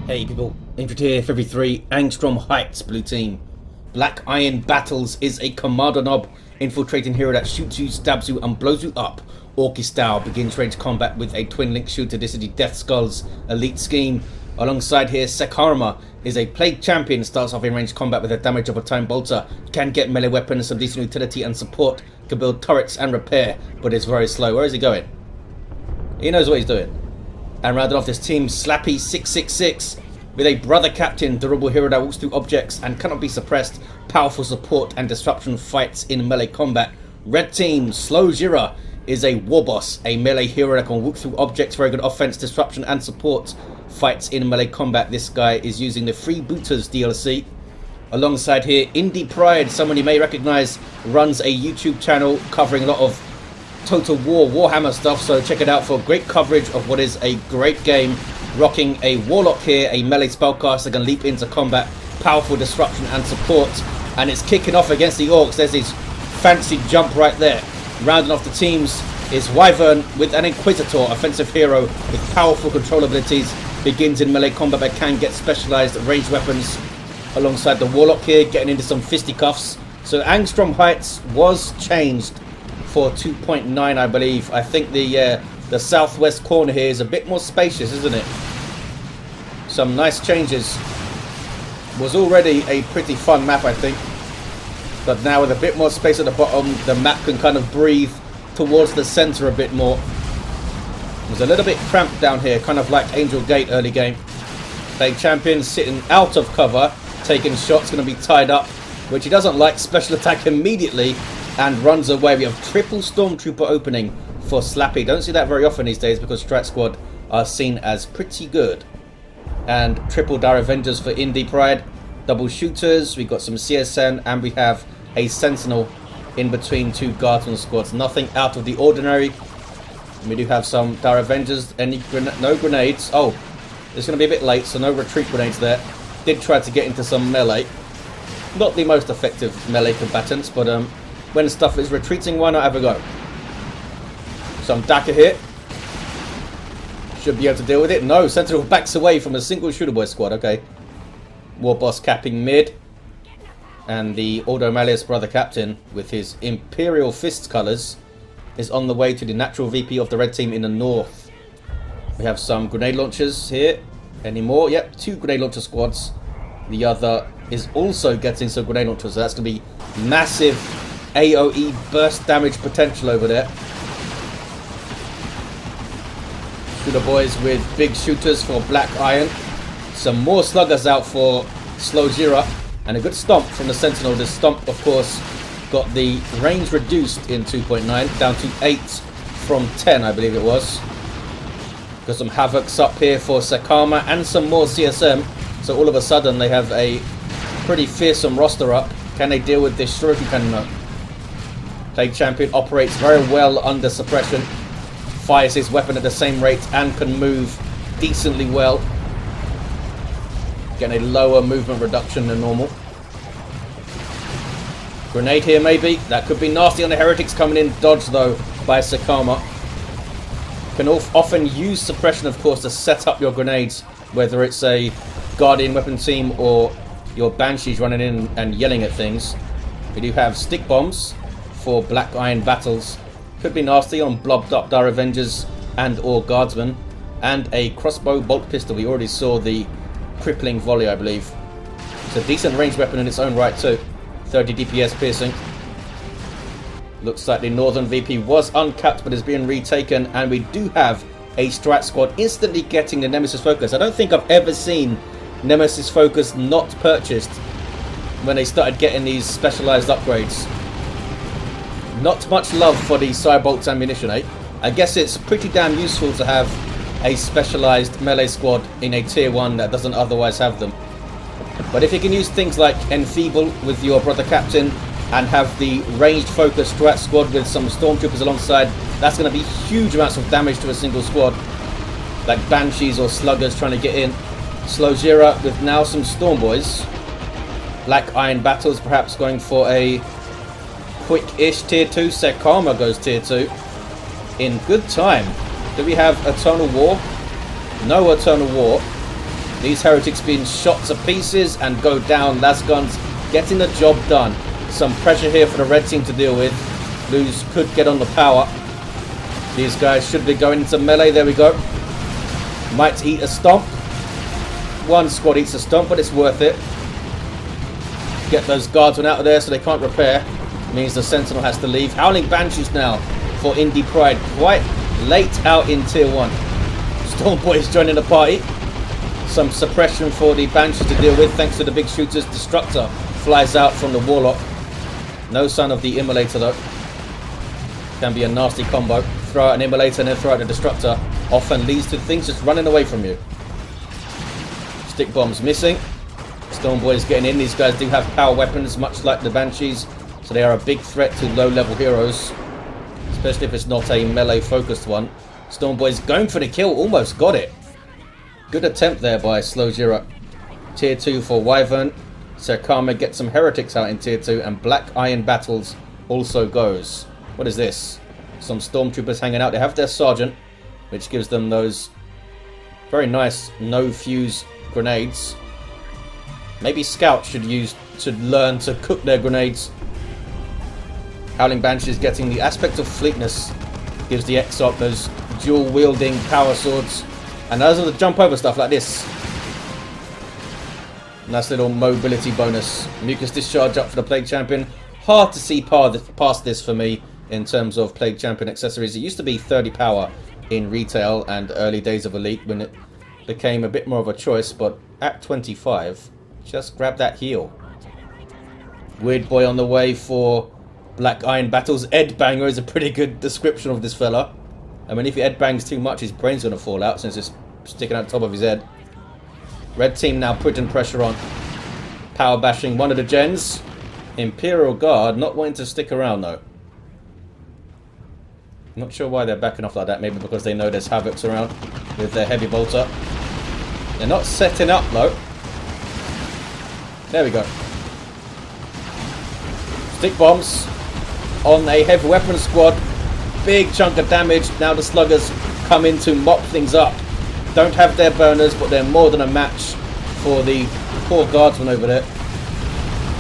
Hey people, Infantry here for every 3, Angstrom Heights, blue team. BlackIron Battles is a Kommando knob infiltrating hero that shoots you, stabs you and blows you up. Orky style, begins range combat with a twin link shooter. This is the Death Skulls elite scheme. Alongside here, Sekarma is a plague champion, starts off in range combat with a damage of a time bolter. Can get melee weapons, some decent utility and support, can build turrets and repair, but is very slow. Where is he going? He knows what he's doing. And rounding off this team, slappy666 with a brother captain, durable hero that walks through objects and cannot be suppressed, powerful support and disruption, fights in melee combat. Red team, Slowjira is a Warboss, a melee hero that can walk through objects, very good offense, disruption and support, fights in melee combat. This guy is using the Freebooters DLC. Alongside here, Indypride, someone you may recognize, runs a YouTube channel covering a lot of Total War, Warhammer stuff, so check it out for great coverage of what is a great game. Rocking a Warlock here, a melee spellcaster can leap into combat, powerful disruption and support, and it's kicking off against the Orks. There's his fancy jump right there. Rounding off the teams is Wyvern with an Inquisitor, offensive hero with powerful control abilities, begins in melee combat but can get specialized ranged weapons. Alongside the Warlock here, getting into some fisticuffs. So Angstrom Heights was changed for 2.9, I believe. I think the southwest corner here is a bit more spacious, isn't it? Some nice changes. Was already a pretty fun map, I think, but now with a bit more space at the bottom, the map can kind of breathe towards the center a bit more. It was a little bit cramped down here, kind of like Angel Gate early game. Plague champion sitting out of cover, taking shots, going to be tied up, which he doesn't like. Special attack immediately and runs away. We have triple Stormtrooper opening for Slappy. Don't see that very often these days because Strat Squad are seen as pretty good. And triple Dire Avengers for Indypride. Double shooters. We've got some CSN and we have a Sentinel in between two Guardsman squads. Nothing out of the ordinary. We do have some Dire Avengers. No grenades. Oh, it's going to be a bit late, so no retreat grenades there. Did try to get into some melee. Not the most effective melee combatants, but when stuff is retreating, why not have a go? Some Daka here. Should be able to deal with it. No, Sentinel backs away from a single shooter boy squad. Okay. Warboss capping mid. And the Ordo Malleus brother captain with his Imperial fist colours is on the way to the natural VP of the red team in the north. We have some grenade launchers here. Any more? Yep, 2 grenade launcher squads. The other is also getting some grenade launchers. So that's going to be massive AoE burst damage potential over there. Shooter boys with big shooters for BlackIron. Some more sluggers out for Slowjira. And a good stomp from the Sentinel. This stomp, of course, got the range reduced in 2.9 down to 8 from 10, I believe it was. Got some Havocs up here for Sekarma and some more CSM. So all of a sudden they have a pretty fearsome roster up. Can they deal with this? Sure, if you can. No. Plague champion operates very well under suppression. Fires his weapon at the same rate and can move decently well. Getting a lower movement reduction than normal. Grenade here maybe. That could be nasty on the Heretics coming in. Dodge though by Sekarma. Can often use suppression, of course, to set up your grenades, whether it's a Guardian weapon team or your Banshees running in and yelling at things. We do have stick bombs for BlackIron Battles. Could be nasty on blobbed up Dire Avengers and or Guardsmen. And a crossbow bolt pistol. We already saw the crippling volley, I believe. It's a decent ranged weapon in its own right too. 30 DPS piercing. Looks like the Northern VP was uncapped but is being retaken. And we do have a Strat Squad instantly getting the Nemesis Focus. I don't think I've ever seen Nemesis Focus not purchased when they started getting these specialized upgrades. Not much love for the Cybolt's ammunition, eh? I guess it's pretty damn useful to have a specialized melee squad in a tier 1 that doesn't otherwise have them. But if you can use things like Enfeeble with your brother captain and have the ranged focus Strat Squad with some Stormtroopers alongside, that's going to be huge amounts of damage to a single squad. Like Banshees or Sluggers trying to get in. Slowjira with now some Storm Boys. BlackIron Battles perhaps going for a quick-ish tier 2. Sekarma goes tier 2. In good time. Do we have Eternal War? No Eternal War. These heretics being shot to pieces and go down. Lasguns getting the job done. Some pressure here for the red team to deal with. Blues could get on the power. These guys should be going into melee. There we go. Might eat a stomp. One squad eats a stomp, but it's worth it. Get those guardsmen out of there so they can't repair. Means the Sentinel has to leave. Howling Banshees now for Indypride. Quite late out in Tier 1. Storm Boys joining the party. Some suppression for the Banshees to deal with thanks to the big shooters. Destructor flies out from the Warlock. No sign of the Immolator though. Can be a nasty combo. Throw out an Immolator and then throw out the Destructor. Often leads to things just running away from you. Stick bombs missing. Storm Boys getting in. These guys do have power weapons much like the Banshees. So they are a big threat to low level heroes. Especially if it's not a melee focused one. Storm Boys going for the kill. Almost got it. Good attempt there by Slowjira. Tier 2 for Wyvern. Sekarma gets some heretics out in Tier 2. And BlackIron Battles also goes. What is this? Some stormtroopers hanging out. They have their sergeant, which gives them those very nice no fuse grenades. Maybe scouts should learn to cook their grenades. Howling Banshees getting the aspect of fleetness. Gives the Exarch those dual wielding power swords. And those are the jump over stuff like this. Nice little mobility bonus. Mucus discharge up for the Plague Champion. Hard to see past this for me in terms of Plague Champion accessories. It used to be 30 power in retail and early days of Elite when it became a bit more of a choice, but at 25, just grab that heal. Weird Boy on the way for BlackIron Battles. Ed Banger is a pretty good description of this fella. I mean, if he Ed bangs too much, his brain's going to fall out since it's sticking out the top of his head. Red team now putting pressure on. Power bashing one of the gens. Imperial Guard not wanting to stick around though. Not sure why they're backing off like that. Maybe because they know there's Havocs around with their heavy bolter. They're not setting up though. There we go. Stick bombs on a heavy weapon squad. Big chunk of damage. Now the sluggers come in to mop things up. Don't have their burners, but they're more than a match for the poor guardsmen over there.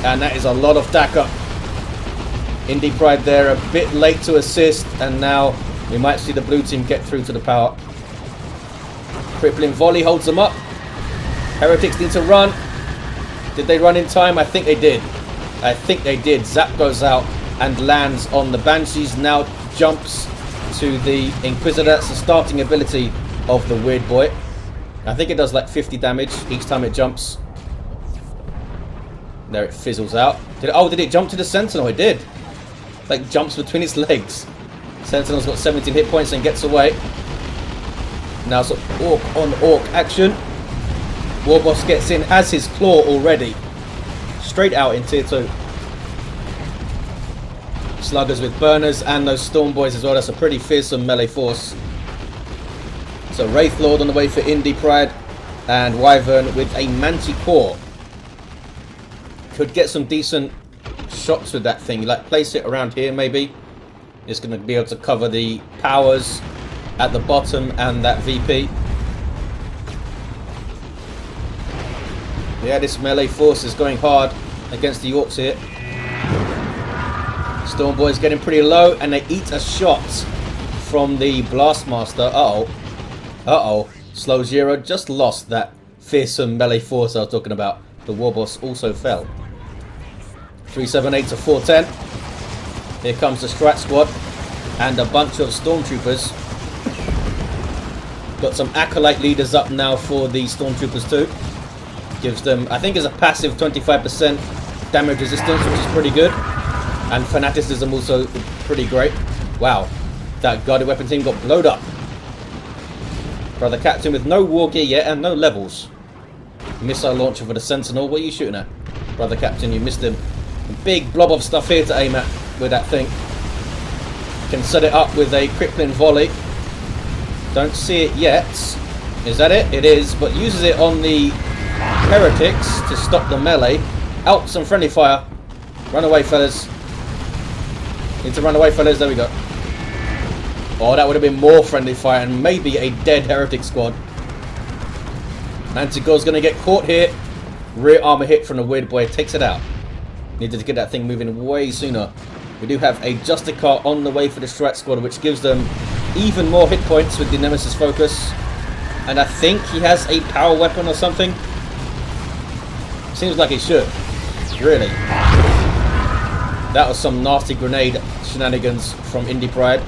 And that is a lot of DACA. Indypride there a bit late to assist, and now we might see the blue team get through to the power. Crippling volley holds them up. Heretics need to run. Did they run in time? I think they did. I think they did. Zap goes out and lands on the Banshees. Now jumps to the Inquisitor. That's the starting ability of the Weird Boy. I think it does like 50 damage each time it jumps. There it fizzles out. Did it jump to the Sentinel? It did. Like jumps between its legs. Sentinel's got 17 hit points and gets away. Now some orc on orc action. Warboss gets in, has his claw already. Straight out in Tier 2. Sluggers with burners and those Storm Boys as well. That's a pretty fearsome melee force. So Wraith Lord on the way for Indypride. And Wyvern with a Manticore. Could get some decent shots with that thing. Like place it around here maybe. It's going to be able to cover the powers at the bottom and that VP. Yeah, this melee force is going hard against the Orks here. Storm Boy's getting pretty low and they eat a shot from the Blastmaster. Uh-oh. Uh-oh. Slowjira just lost that fearsome melee force I was talking about. The Warboss also fell. 378 to 410. Here comes the Strat Squad and a bunch of Stormtroopers. Got some Acolyte leaders up now for the Stormtroopers too. Gives them, I think, is a passive 25% damage resistance, which is pretty good. And Fanaticism also pretty great. Wow, that guarded weapon team got blowed up. Brother Captain with no war gear yet and no levels. Missile launcher for the Sentinel. What are you shooting at? Brother Captain, you missed him. A big blob of stuff here to aim at with that thing. Can set it up with a crippling volley. Don't see it yet. Is that it? It is, but uses it on the Heretics to stop the melee. Out, some friendly fire. Run away, fellas. Need to run away, fellas. There we go. Oh, that would have been more friendly fire and maybe a dead Heretic squad. Manticore's going to get caught here. Rear armor hit from the weird boy. Takes it out. Needed to get that thing moving way sooner. We do have a Justicar on the way for the Strike Squad, which gives them even more hit points with the Nemesis focus. And I think he has a power weapon or something. Seems like he should. Really. That was some nasty grenade shenanigans from Indypride.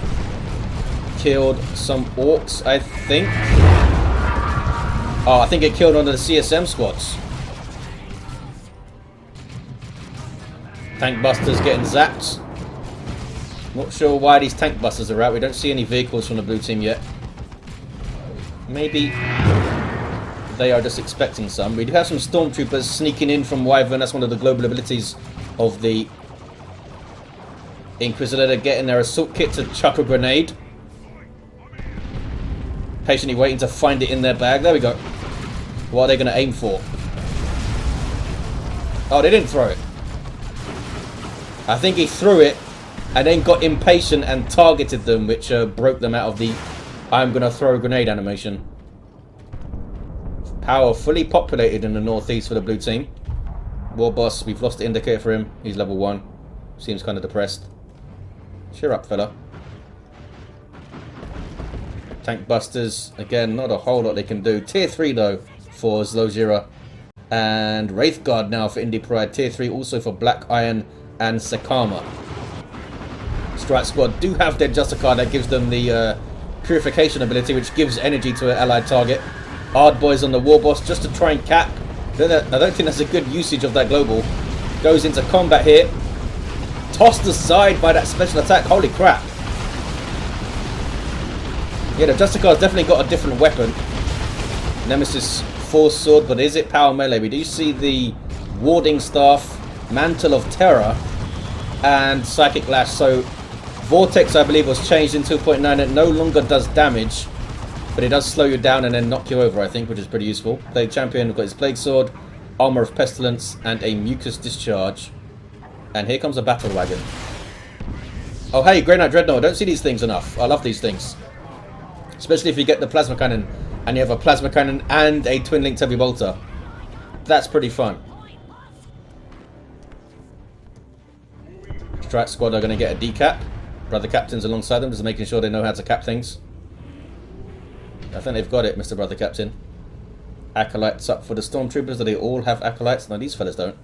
Killed some Orks, I think. Oh, I think it killed one of the CSM squads. Tank busters getting zapped. Not sure why these tank busters are out. We don't see any vehicles from the blue team yet. Maybe they are just expecting some. We do have some stormtroopers sneaking in from Wyvern. That's one of the global abilities of the Inquisitor. They're getting their assault kit to chuck a grenade. Patiently waiting to find it in their bag. There we go. What are they going to aim for? Oh, they didn't throw it. I think he threw it and then got impatient and targeted them, which broke them out of the I'm going to throw a grenade animation. Power fully populated in the northeast for the blue team. Warboss, we've lost the indicator for him. He's level 1. Seems kind of depressed. Cheer up, fella. Tank busters, again, not a whole lot they can do. Tier 3 though for Slowjira. And Wraithguard now for Indypride. Tier 3 also for BlackIron and sekarma. Strike Squad do have their Justicar that gives them the purification ability, which gives energy to an allied target. Hard boys on the Warboss just to try and cap. I don't think that's a good usage of that global. Goes into combat here. Tossed aside by that special attack. Holy crap. Yeah, the Justicar's definitely got a different weapon. Nemesis Force Sword, but is it power melee? We do see the Warding Staff, Mantle of Terror, and Psychic Lash. So Vortex, I believe, was changed in 2.9. It no longer does damage, but it does slow you down and then knock you over, I think, which is pretty useful. Plague Champion, we've got his Plague Sword, Armor of Pestilence, and a Mucus Discharge. And here comes a Battle Wagon. Oh, hey, Grey Knight Dreadnought. I don't see these things enough. I love these things. Especially if you get the Plasma Cannon, and you have a Plasma Cannon and a Twin-Linked Heavy Bolter. That's pretty fun. Strike Squad are going to get a decap. Brother Captain's alongside them, just making sure they know how to cap things. I think they've got it, Mr. Brother Captain. Acolytes up for the Stormtroopers. Do they all have Acolytes? No, these fellas don't.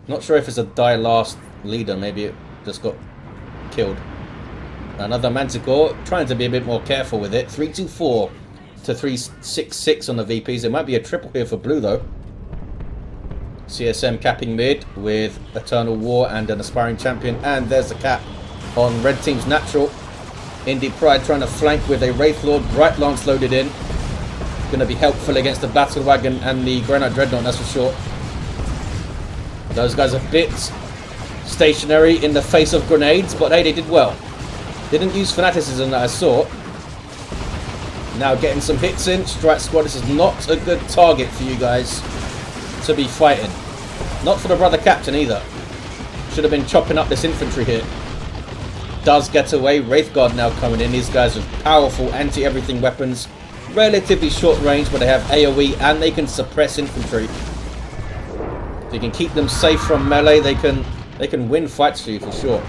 Not sure if it's a die last leader. Maybe it just got killed. Another Manticore, trying to be a bit more careful with it. 324 to 366 on the VPs. It might be a triple here for blue, though. CSM capping mid with Eternal War and an Aspiring Champion. And there's the cap on red team's natural. Indypride trying to flank with a Wraith Lord. Bright Lance loaded in. Going to be helpful against the Battle Wagon and the Grey Knight Dreadnought, that's for sure. Those guys are a bit stationary in the face of grenades, but hey, they did well. Didn't use fanaticism that I saw. Now getting some hits in. Strike Squad, this is not a good target for you guys to be fighting. Not for the Brother Captain either. Should have been chopping up this infantry here. Does get away. Wraithguard now coming in. These guys with powerful anti-everything weapons. Relatively short range, but they have AoE and they can suppress infantry. If you can keep them safe from melee, they can win fights for you for sure.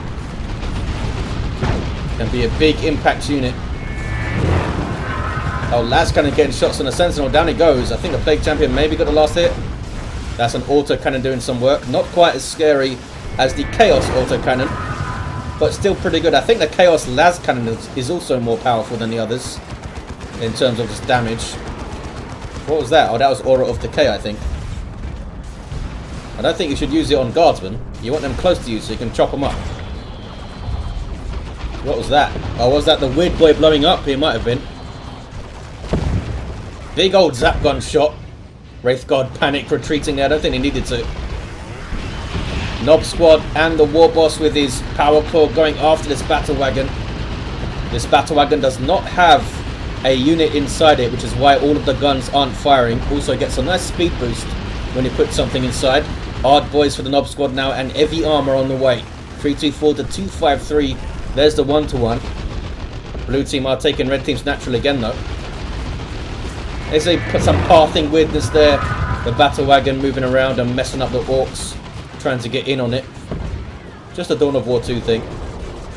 Can be a big impact unit. Oh, Laz Cannon getting shots on the Sentinel. Down it goes. I think the Plague Champion maybe got the last hit. That's an Auto Cannon doing some work. Not quite as scary as the Chaos Auto Cannon, but still pretty good. I think the Chaos Laz Cannon is also more powerful than the others in terms of just damage. What was that? Oh, that was Aura of Decay, I think. I don't think you should use it on guardsmen. You want them close to you so you can chop them up. What was that? Oh, was that the weird boy blowing up? He might have been. Big old zap gun shot. Wraithguard panic retreating there. I don't think he needed to. Nob Squad and the Warboss with his Power Claw going after this Battle Wagon. This Battle Wagon does not have a unit inside it, which is why all of the guns aren't firing. Also gets a nice speed boost when you put something inside. Hard boys for the Nob Squad now, and heavy armor on the way. 324 to 253. There's the 1-to-1. Blue team are taking red team's natural again, though. There's some pathing weirdness there. The battle wagon moving around and messing up the orcs, trying to get in on it. Just a Dawn of War 2 thing.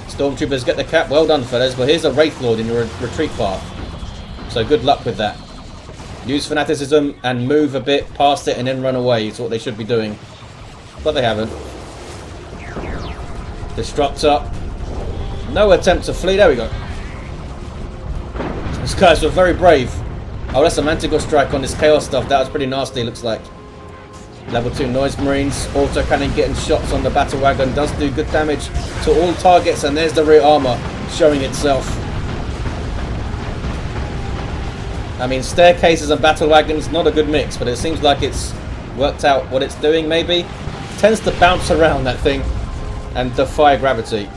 Stormtroopers get the cap. Well done, fellas. But here's a Wraith Lord in your retreat path. So good luck with that. Use fanaticism and move a bit past it and then run away. It's what they should be doing. But they haven't. Destructor. No attempt to flee. There we go. These guys were very brave. Oh, that's a Manticore strike on this Chaos stuff. That was pretty nasty, looks like. Level 2 Noise Marines. Autocannon getting shots on the battle wagon. Does do good damage to all targets. And there's the rear armor showing itself. I mean, staircases and battle wagons, not a good mix. But it seems like it's worked out what it's doing, maybe. It tends to bounce around, that thing. And defy gravity.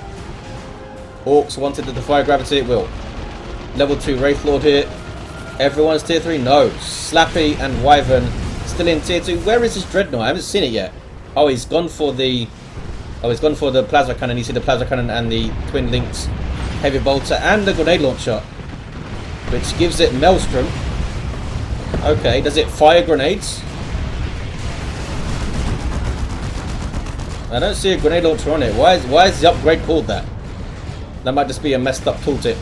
Orcs wanted to defy gravity, it will. Level 2 Wraith Lord here. Everyone's tier 3? No. Slappy and Wyvern still in tier 2. Where is his Dreadnought? I haven't seen it yet. Oh, he's gone for the... Oh, he's gone for the plasma cannon. You see the plasma cannon and the Twin Links heavy bolter and the grenade launcher, which gives it Maelstrom. Okay, does it fire grenades? I don't see a grenade launcher on it. Why is the upgrade called that? That might just be a messed up tooltip.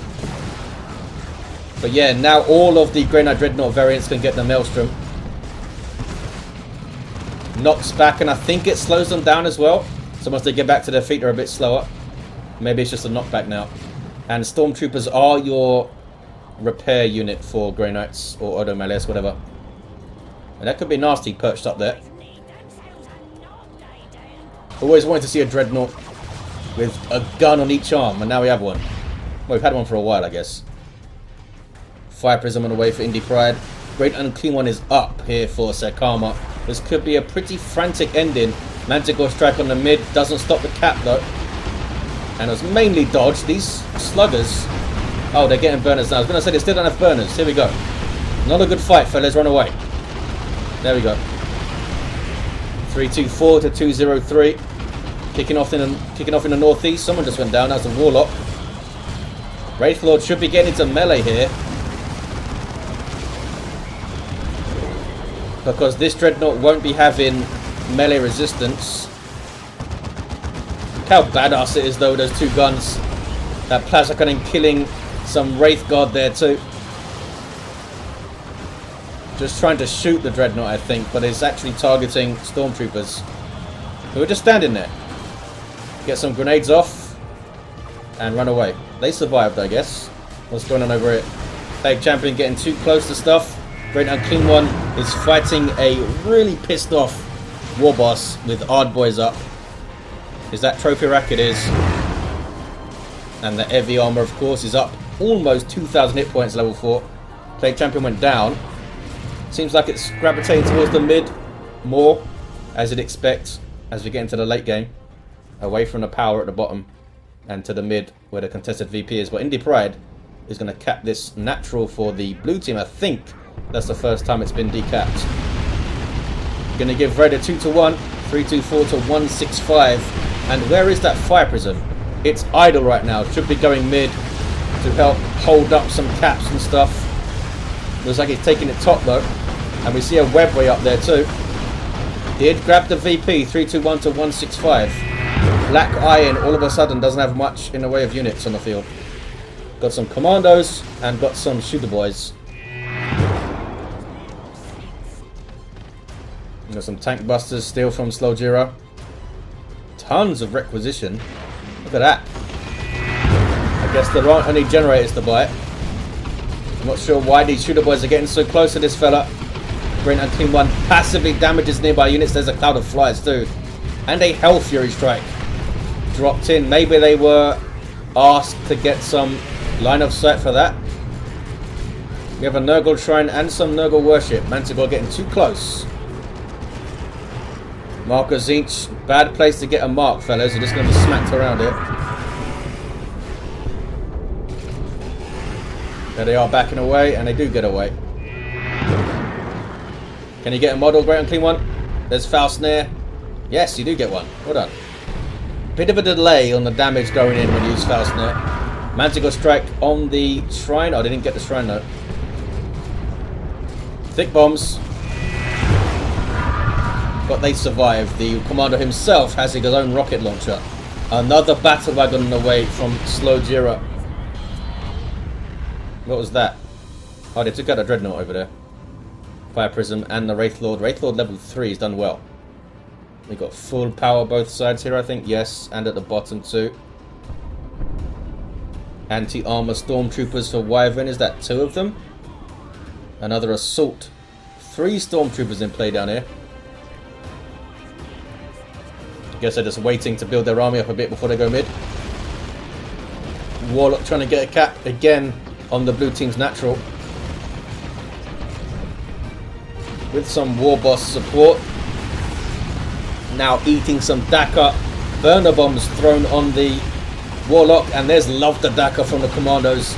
But yeah, now all of the Grey Knight Dreadnought variants can get the Maelstrom. Knocks back, and I think it slows them down as well. So once they get back to their feet, they're a bit slower. Maybe it's just a knockback now. And Stormtroopers are your repair unit for Grey Knights or Ordo Malleus, whatever. And that could be nasty perched up there. Always wanted to see a Dreadnought with a gun on each arm, and now we have one. Well, we've had one for a while, I guess. Fire Prism on the way for Indypride. Great Unclean One is up here for sekarma. This could be a pretty frantic ending. Manticore strike on the mid. Doesn't stop the cap, though. And it was mainly dodged. These sluggers... Oh, they're getting burners now. I was going to say they still don't have burners. Here we go. Not a good fight, fellas. Run away. There we go. 324 to 203. Kicking off in the northeast. Someone just went down. That's a Warlock. Wraith Lord should be getting into melee here, because this Dreadnought won't be having melee resistance. Look how badass it is, though, those two guns. That plasma cannon killing some Wraith Guard there too. Just trying to shoot the Dreadnought, I think, but it's actually targeting Stormtroopers who are just standing there. Get some grenades off and run away. They survived, I guess. What's going on over here? Plague Champion getting too close to stuff. Great Unclean One is fighting a really pissed off Warboss with Ardboys up. Is that Trophy Rack? It is. And the heavy armor, of course, is up almost 2,000 hit points, level 4. Plague Champion went down. Seems like it's gravitating towards the mid more, as you'd expect, as we get into the late game. Away from the power at the bottom and to the mid where the contested VP is. But Indypride is going to cap this natural for the blue team. I think that's the first time it's been decapped. Going to give Red a 2-1, 324 to 165. And where is that Fire Prism? It's idle right now. Should be going mid to help hold up some caps and stuff. Looks like it's taking it top though. And we see a Webway up there too. Did grab the VP, 321 to 165. BlackIron all of a sudden doesn't have much in the way of units on the field. Got some Commandos and got some Shooter Boys. Got some Tank Busters still from Slowjira. Tons of Requisition. Look at that. I guess there aren't any generators to buy. I'm not sure why these Shooter Boys are getting so close to this fella. Great Unclean One passively damages nearby units. There's a Cloud of Flies too. And a Hell Fury Strike dropped in. Maybe they were asked to get some line of sight for that. We have a Nurgle Shrine and some Nurgle Worship. Manticore getting too close. Marker Zinch. Bad place to get a mark, fellas. You're just going to be smacked around it. There they are backing away, and they do get away. Can you get a model, Great Unclean One? There's Foul Snare. Yes, you do get one. Well done. Bit of a delay on the damage going in when you use Foul Snare. Manticore Strike on the Shrine. Oh, they didn't get the Shrine though. Thick bombs. But they survive. The Kommando himself has his own rocket launcher. Another battle wagon on the way from Slowjira. What was that? Oh, they took out a dreadnought over there. Fire Prism and the Wraith Lord. Wraith Lord level 3 has done well. We got full power both sides here, I think. Yes, and at the bottom too. Anti-armor stormtroopers for Wyvern. Is that 2 of them? Another assault. 3 stormtroopers in play down here. I guess they're just waiting to build their army up a bit before they go mid. Warlock trying to get a cap again on the blue team's natural. With some Warboss support. Now eating some Dakar. Burner bombs thrown on the Warlock. And there's love to Dakar from the Commandos.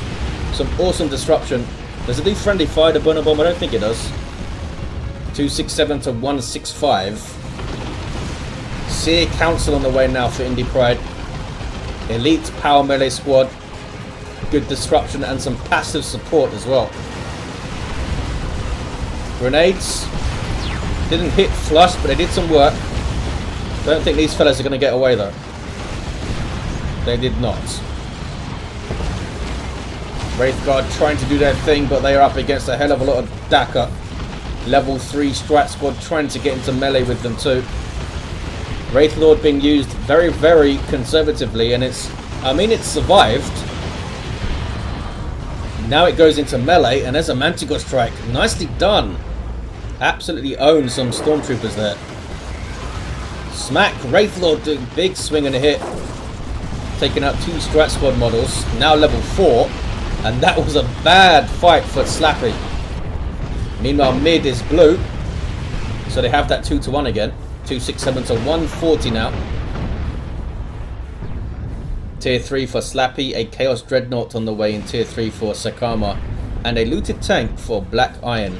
Some awesome disruption. Does it do friendly fire to burner bomb? I don't think it does. 267 to 165. Seer Council on the way now for Indypride. Elite power melee squad. Good disruption and some passive support as well. Grenades. Didn't hit flush, but they did some work. Don't think these fellas are going to get away though. They did not. Wraith Guard trying to do their thing, but they are up against a hell of a lot of Dakar. Level 3 Strat Squad trying to get into melee with them too. Wraith Lord being used very, very conservatively, and it's survived. Now it goes into melee, and there's a Manticore strike. Nicely done. Absolutely own some stormtroopers there. Smack. Wraith Lord doing big swing and a hit. Taking out 2 Strat Squad models. Now level 4. And that was a bad fight for Slappy. Meanwhile, mid is blue. So they have that 2-1 again. 267 to 140 now. Tier 3 for Slappy. A Chaos Dreadnought on the way in Tier 3 for sekarma. And a looted tank for BlackIron.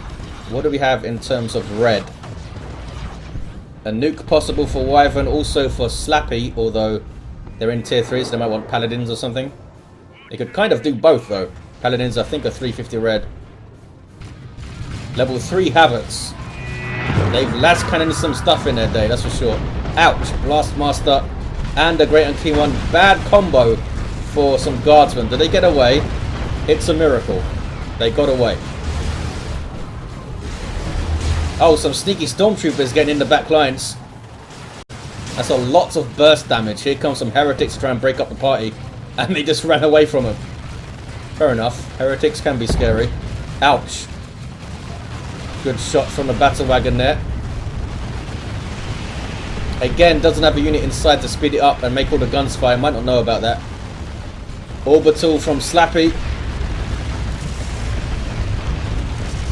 What do we have in terms of red? A nuke possible for Wyvern, also for Slappy, although they're in Tier 3, so they might want Paladins or something. They could kind of do both, though. Paladins, I think, are 350 red. Level 3 Habits. They've last cannoned some stuff in their day, that's for sure. Ouch. Blastmaster and a Great Unclean One. Bad combo for some Guardsmen. Did they get away? It's a miracle. They got away. Oh, some sneaky stormtroopers getting in the back lines. That's a lot of burst damage. Here comes some heretics to try and break up the party. And they just ran away from them. Fair enough. Heretics can be scary. Ouch. Good shot from the battle wagon there. Again, doesn't have a unit inside to speed it up and make all the guns fire. Might not know about that. Orbital from Slappy.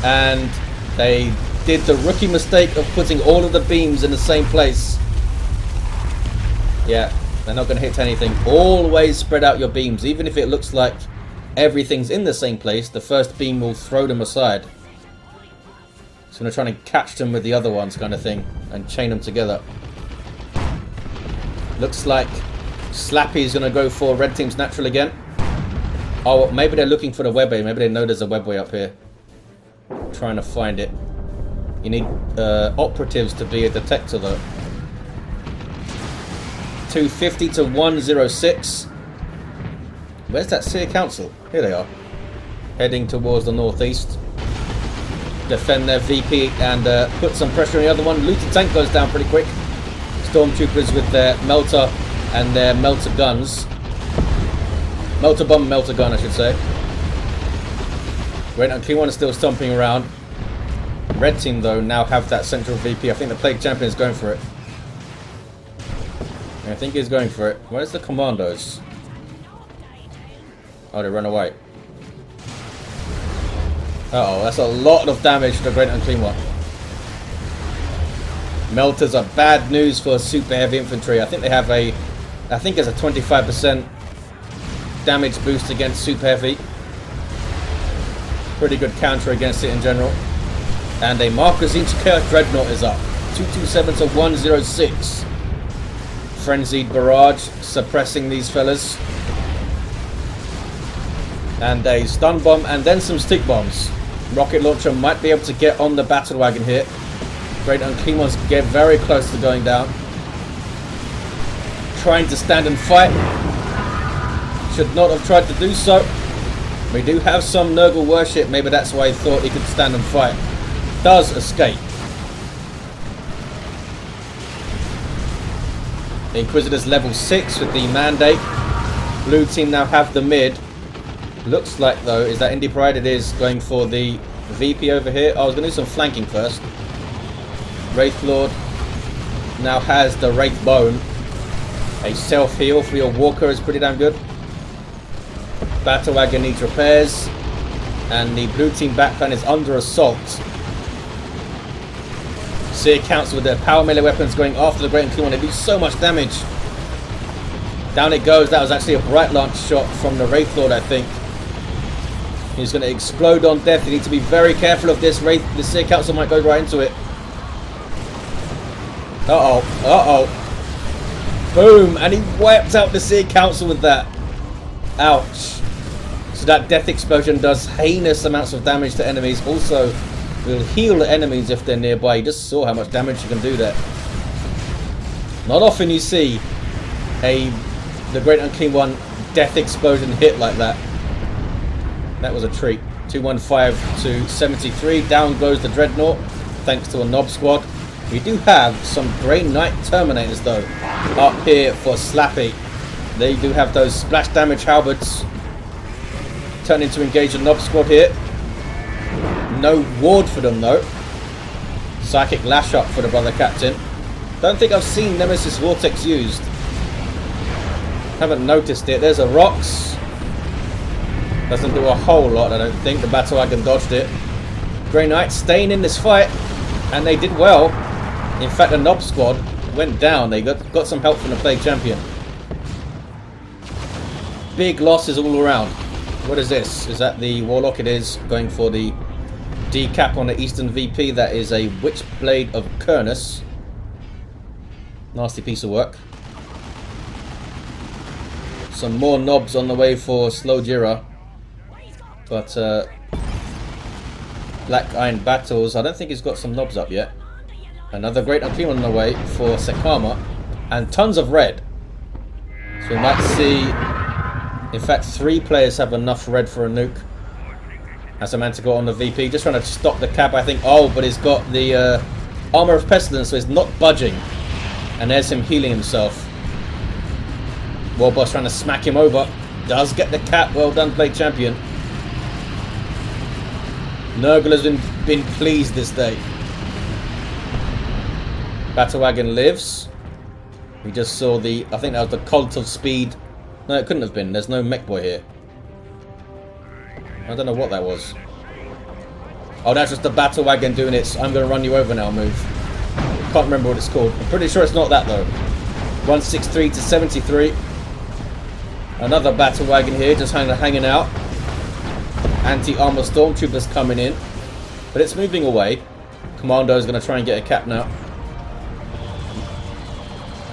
And they did the rookie mistake of putting all of the beams in the same place. Yeah, they're not going to hit anything. Always spread out your beams. Even if it looks like everything's in the same place, the first beam will throw them aside. So I'm trying to catch them with the other ones kind of thing and chain them together. Looks like Slappy is going to go for red team's natural again. Oh, maybe they're looking for the webway. Maybe they know there's a webway up here. Trying to find it. You need operatives to be a detector though. 250 to 106. Where's that Seer Council? Here they are. Heading towards the northeast. Defend their VP and put some pressure on the other one. Looted tank goes down pretty quick. Stormtroopers with their melter and their melter guns. Melter bomb, melter gun I should say. Great Unclean One is still stomping around. Red team though now have that central VP. I think the Plague Champion is going for it. I think he's going for it. Where's the Commandos? Oh, they run away. Uh-oh, that's a lot of damage to the Great Unclean One. Melters are bad news for super heavy infantry. I think they have a... I think there's a 25% damage boost against super heavy. Pretty good counter against it in general. And a Marquezine Chaos Dreadnought is up. 227 to 106. Frenzied Barrage suppressing these fellas. And a stun bomb and then some stick bombs. Rocket launcher might be able to get on the battle wagon here. Great Unclean Ones get very close to going down. Trying to stand and fight. Should not have tried to do so. We do have some Nurgle worship. Maybe that's why he thought he could stand and fight. Does escape. The Inquisitor's level 6 with the mandate. Blue team now have the mid. Looks like, though, is that Indypride? It is going for the VP over here. I was going to do some flanking first. Wraith Lord now has the Wraith Bone. A self-heal for your Walker is pretty damn good. Battle Wagon needs repairs. And the blue team backline is under assault. Seer Council with their power melee weapons going after the Great Unclean One. They do so much damage. Down it goes. That was actually a Bright Lance shot from the Wraith Lord, I think. He's going to explode on death. You need to be very careful of this. The Seer Council might go right into it. Uh-oh. Uh-oh. Boom. And he wiped out the Seer Council with that. Ouch. So that death explosion does heinous amounts of damage to enemies. Also, will heal the enemies if they're nearby. You just saw how much damage you can do there. Not often you see the Great Unclean One death explosion hit like that. That was a treat. 215 to 73. Down goes the Dreadnought, thanks to a Nob Squad. We do have some Grey Knight Terminators, though, up here for Slappy. They do have those splash damage halberds. Turning to engage the Nob Squad here. No ward for them, though. Psychic Lash up for the Brother Captain. Don't think I've seen Nemesis Vortex used. Haven't noticed it. There's a Rocks. Doesn't do a whole lot, I don't think. The Battle Wagon dodged it. Grey Knights staying in this fight. And they did well. In fact, the Nob Squad went down. They got some help from the Plague Champion. Big losses all around. What is this? Is that the Warlock? It is. Going for the decap on the Eastern VP. That is a Witchblade of Kernus. Nasty piece of work. Some more knobs on the way for Slowjira. But BlackIron Battles, I don't think he's got some knobs up yet. Another Great Unclean on the way for sekarma. And tons of red. So we might see, in fact, 3 players have enough red for a nuke. As a man to go on the VP. Just trying to stop the cap, I think. Oh, but he's got the Armor of Pestilence, so he's not budging. And there's him healing himself. Warboss trying to smack him over. Does get the cap. Well done, Plague Champion. Nurgle has been pleased this day. Battle Wagon lives. We just saw the, I think that was the Cult of Speed. No, it couldn't have been. There's no mech boy here. I don't know what that was. Oh, that's just the Battle Wagon doing its I'm going to run you over now move. Can't remember what it's called. I'm pretty sure it's not that though. 163 to 73. Another Battle Wagon here, just hanging out. Anti-armor stormtroopers coming in. But it's moving away. Kommando is going to try and get a cap now.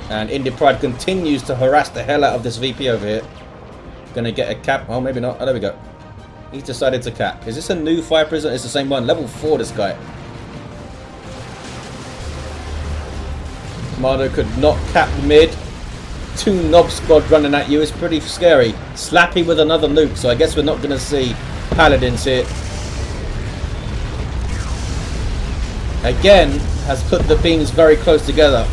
And Indypride continues to harass the hell out of this VP over here. Going to get a cap. Oh, maybe not. Oh, there we go. He's decided to cap. Is this a new fire prison? It's the same one. Level 4, this guy. Kommando could not cap mid. 2 Nob Squad running at you is pretty scary. Slappy with another nuke, so I guess we're not going to see Paladins here. Again, has put the beams very close together.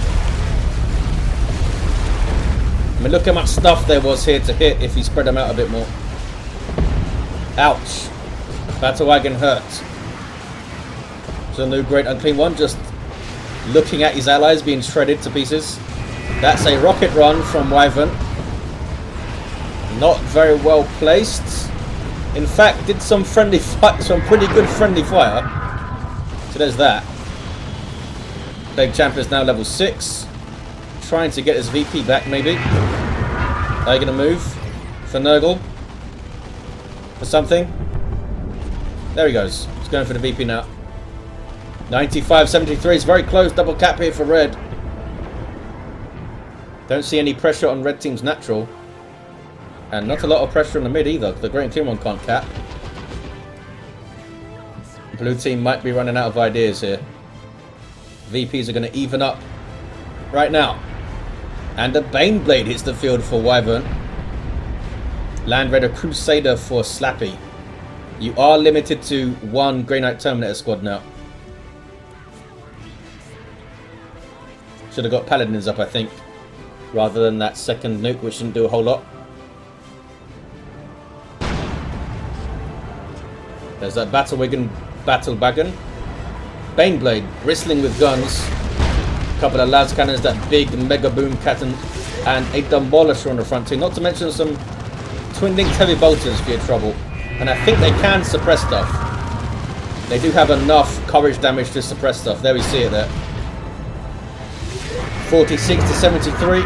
I mean, look how much stuff there was here to hit if he spread them out a bit more. Ouch. Battle Wagon hurt. So the new Great Unclean One just looking at his allies being shredded to pieces. That's a rocket run from Wyvern. Not very well placed. In fact, did some friendly fight, some pretty good friendly fire. So there's that. Plague Champion is now level 6. Trying to get his VP back, maybe. Are you going to move for Nurgle? For something? There he goes. He's going for the VP now. 95-73 is very close. Double cap here for red. Don't see any pressure on red team's natural. And not a lot of pressure on the mid either. The Great Unclean One can't cap. Blue team might be running out of ideas here. VPs are going to even up right now. And the Baneblade hits the field for Wyvern. Land Raider Crusader for Slappy. You are limited to one Grey Knight Terminator squad now. Should have got Paladins up, I think, rather than that second nuke, which didn't do a whole lot. There's that Battle Wagon. Baneblade, bristling with guns. A couple of las cannons, that big mega boom cannon, and a demolisher on the front too. Not to mention some twin-linked heavy bolters for your trouble. And I think they can suppress stuff. They do have enough courage damage to suppress stuff. There we see it there. 46 to 73.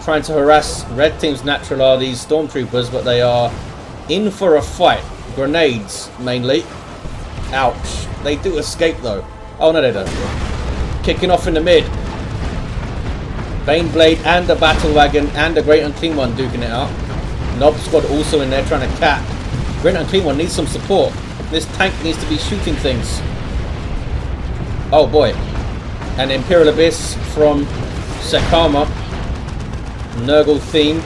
Trying to harass Red Team's natural are these stormtroopers, but they are in for a fight. Grenades, mainly. Ouch. They do escape, though. Oh, no, they don't. Kicking off in the mid. Baneblade and the Battle Wagon and the Great Unclean One duking it out. Nob Squad also in there trying to cap. Great Unclean One needs some support. This tank needs to be shooting things. Oh, boy. An Imperial Abyss from Sekarma. Nurgle themed.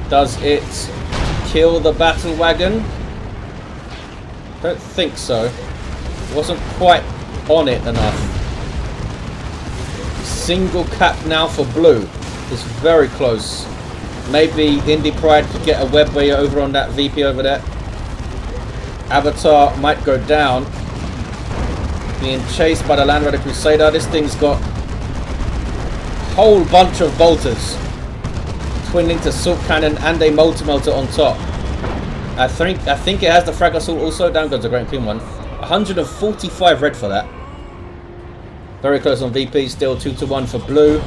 Does it kill the Battle Wagon? Don't think so. Wasn't quite on it enough. Single cap now for blue. It's very close. Maybe Indypride could get a web way over on that VP over there. Avatar might go down. Being chased by the Land Raider Crusader. This thing's got a whole bunch of bolters. Twin-linked assault cannon and a multi-melter on top. I think it has the frag assault also. Down goes the Great Clean One. 145 red for that. Very close on VP. Still 2-1 for blue.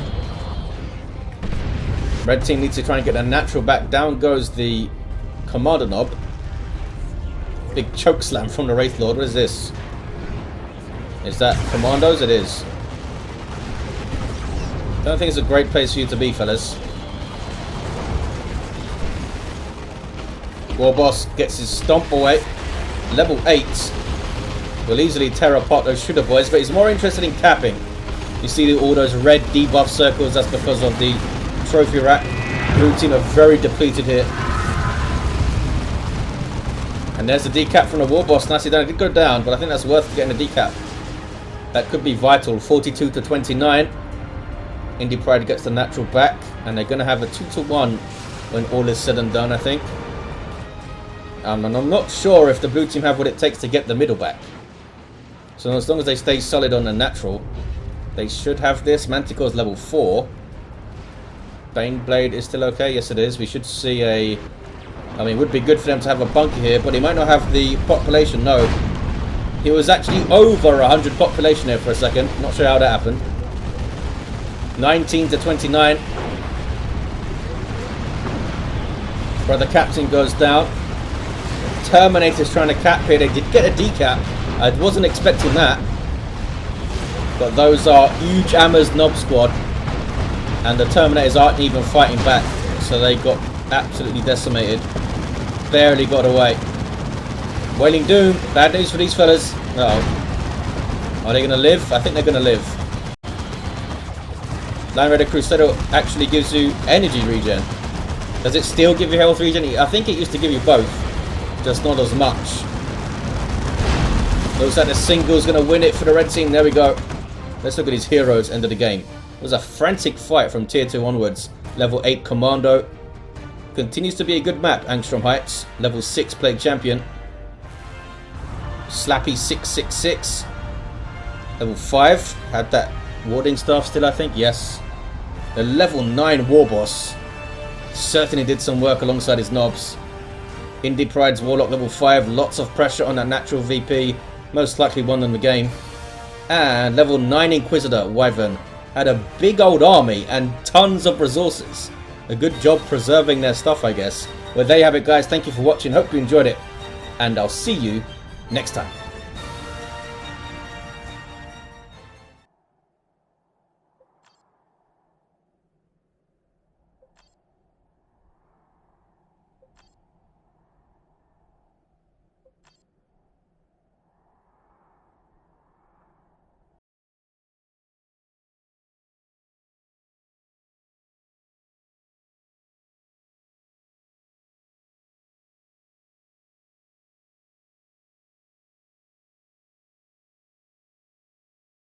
Red team needs to try and get a natural back. Down goes the Commander Knob. Big choke slam from the Wraith Lord. What is this? Is that Commandos? It is. Don't think it's a great place for you to be, fellas. Warboss gets his stomp away. Level 8. Will easily tear apart those shooter boys, but he's more interested in capping. You see all those red debuff circles, that's because of the trophy rack. Blue team are very depleted here. And there's the decap from the Warboss. Nicely done. It did go down, but I think that's worth getting a decap. That could be vital. 42 to 29. Indypride gets the natural back, and they're going to have a 2-1 when all is said and done, I think. And I'm not sure if the blue team have what it takes to get the middle back. So as long as they stay solid on the natural, they should have this. Manticore's level 4. Baneblade is still okay. Yes, it is. We should see a... I mean, it would be good for them to have a bunker here, but he might not have the population. No. It was actually over 100 population here for a second. Not sure how that happened. 19 to 29. Brother Captain goes down. Terminator's trying to cap here. They did get a decap. I wasn't expecting that. But those are huge Ammer's Knob Squad. And the Terminators aren't even fighting back. So they got absolutely decimated. Barely got away. Wailing Doom. Bad news for these fellas. Uh-oh. Are they going to live? I think they're going to live. Land Raider Crusader actually gives you energy regen. Does it still give you health regen? I think it used to give you both. Just not as much. Looks like the single's going to win it for the red team. There we go. Let's look at these heroes. End of the game. It was a frantic fight from tier 2 onwards. Level 8 Kommando. Continues to be a good map. Angstrom Heights. Level 6 Plague Champion. slappy666. Level 5. Had that warding staff still, I think. Yes. The level 9 Warboss. Certainly did some work alongside his knobs. Indypride's Warlock level 5. Lots of pressure on that natural VP. Most likely won them the game. And level 9 Inquisitor Wyvern. Had a big old army and tons of resources. A good job preserving their stuff, I guess. Well, there you have it, guys. Thank you for watching. Hope you enjoyed it. And I'll see you next time.